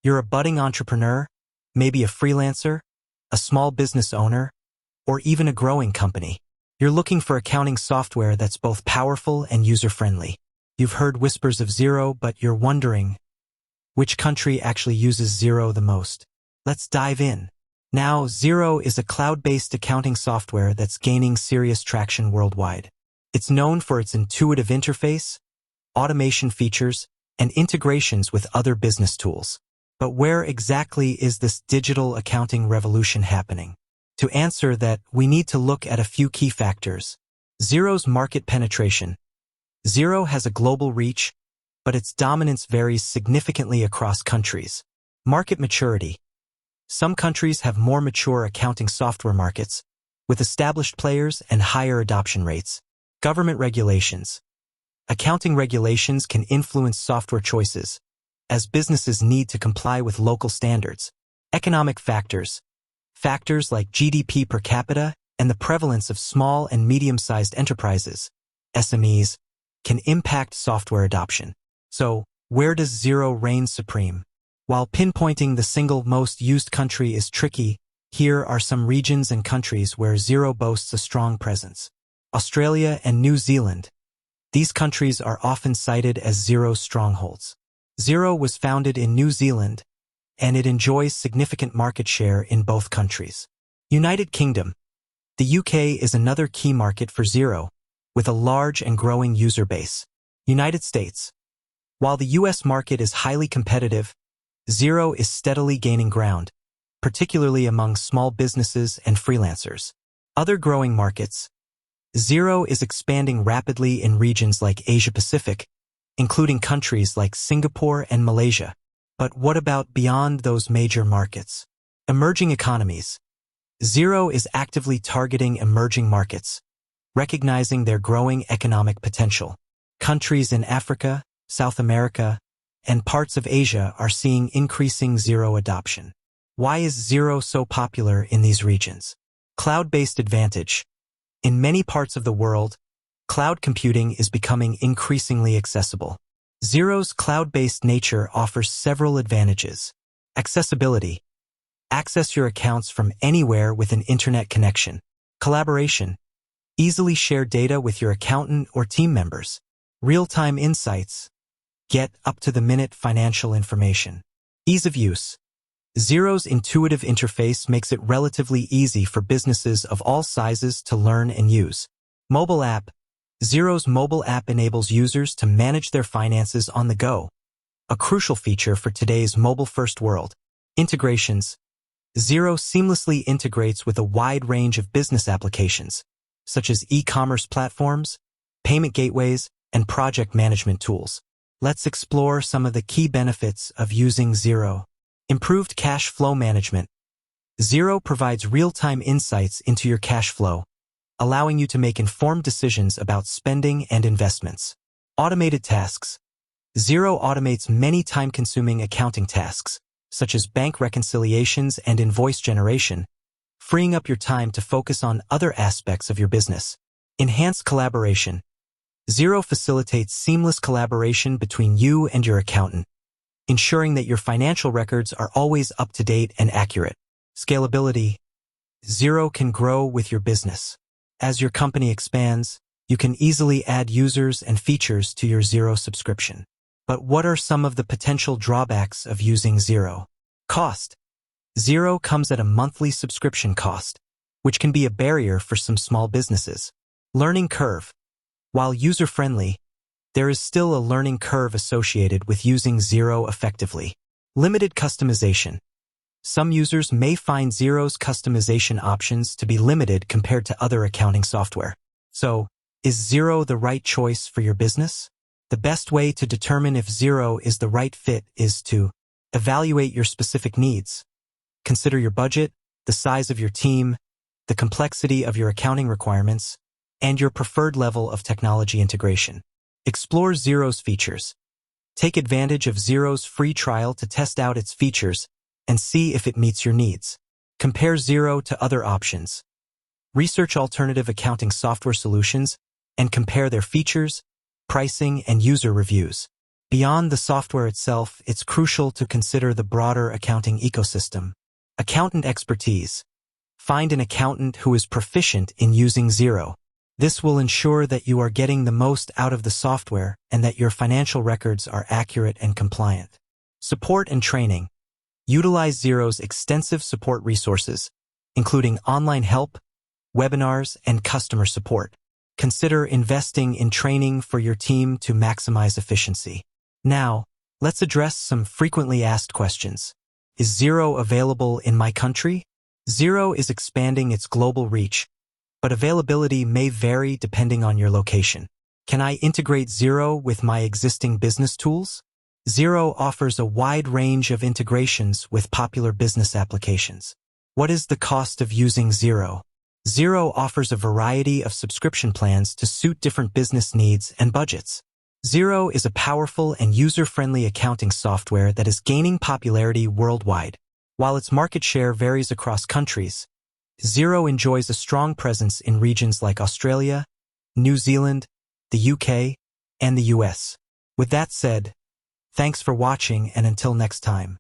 You're a budding entrepreneur, maybe a freelancer, a small business owner, or even a growing company. You're looking for accounting software that's both powerful and user-friendly. You've heard whispers of Xero, but you're wondering which country actually uses Xero the most. Let's dive in. Now, Xero is a cloud-based accounting software that's gaining serious traction worldwide. It's known for its intuitive interface, automation features, and integrations with other business tools. But where exactly is this digital accounting revolution happening? To answer that, we need to look at a few key factors. Xero's market penetration. Xero has a global reach, but its dominance varies significantly across countries. Market maturity. Some countries have more mature accounting software markets, with established players and higher adoption rates. Government regulations. Accounting regulations can influence software choices, as businesses need to comply with local standards. Economic factors. Factors like GDP per capita and the prevalence of small and medium-sized enterprises, SMEs, can impact software adoption. So, where does Xero reign supreme? While pinpointing the single most used country is tricky, here are some regions and countries where Xero boasts a strong presence. Australia and New Zealand. These countries are often cited as Xero's strongholds. Xero was founded in New Zealand, and it enjoys significant market share in both countries. United Kingdom. The UK is another key market for Xero, with a large and growing user base. United States. While the US market is highly competitive, Xero is steadily gaining ground, particularly among small businesses and freelancers. Other growing markets. Xero is expanding rapidly in regions like Asia-Pacific, including countries like Singapore and Malaysia. But what about beyond those major markets? Emerging economies. Xero is actively targeting emerging markets, recognizing their growing economic potential. Countries in Africa, South America, and parts of Asia are seeing increasing Xero adoption. Why is Xero so popular in these regions? Cloud-based advantage. In many parts of the world, cloud computing is becoming increasingly accessible. Xero's cloud-based nature offers several advantages. Accessibility. Access your accounts from anywhere with an internet connection. Collaboration. Easily share data with your accountant or team members. Real-time insights. Get up-to-the-minute financial information. Ease of use. Xero's intuitive interface makes it relatively easy for businesses of all sizes to learn and use. Mobile app. Xero's mobile app enables users to manage their finances on the go, a crucial feature for today's mobile-first world. Integrations. Xero seamlessly integrates with a wide range of business applications, such as e-commerce platforms, payment gateways, and project management tools. Let's explore some of the key benefits of using Xero. Improved cash flow management. Xero provides real-time insights into your cash flow, allowing you to make informed decisions about spending and investments. Automated tasks. Xero automates many time-consuming accounting tasks, such as bank reconciliations and invoice generation, freeing up your time to focus on other aspects of your business. Enhanced collaboration. Xero facilitates seamless collaboration between you and your accountant, ensuring that your financial records are always up to date and accurate. Scalability. Xero can grow with your business. As your company expands, you can easily add users and features to your Xero subscription. But what are some of the potential drawbacks of using Xero? Cost. Xero comes at a monthly subscription cost, which can be a barrier for some small businesses. Learning curve. While user-friendly, there is still a learning curve associated with using Xero effectively. Limited customization. Some users may find Xero's customization options to be limited compared to other accounting software. So, is Xero the right choice for your business? The best way to determine if Xero is the right fit is to evaluate your specific needs. Consider your budget, the size of your team, the complexity of your accounting requirements, and your preferred level of technology integration. Explore Xero's features. Take advantage of Xero's free trial to test out its features and see if it meets your needs. Compare Xero to other options. Research alternative accounting software solutions and compare their features, pricing, and user reviews. Beyond the software itself, it's crucial to consider the broader accounting ecosystem. Accountant expertise. Find an accountant who is proficient in using Xero. This will ensure that you are getting the most out of the software and that your financial records are accurate and compliant. Support and training. Utilize Xero's extensive support resources, including online help, webinars, and customer support. Consider investing in training for your team to maximize efficiency. Now, let's address some frequently asked questions. Is Xero available in my country? Xero is expanding its global reach, but availability may vary depending on your location. Can I integrate Xero with my existing business tools? Xero offers a wide range of integrations with popular business applications. What is the cost of using Xero? Xero offers a variety of subscription plans to suit different business needs and budgets. Xero is a powerful and user-friendly accounting software that is gaining popularity worldwide. While its market share varies across countries, Xero enjoys a strong presence in regions like Australia, New Zealand, the UK, and the US. With that said, thanks for watching, and until next time.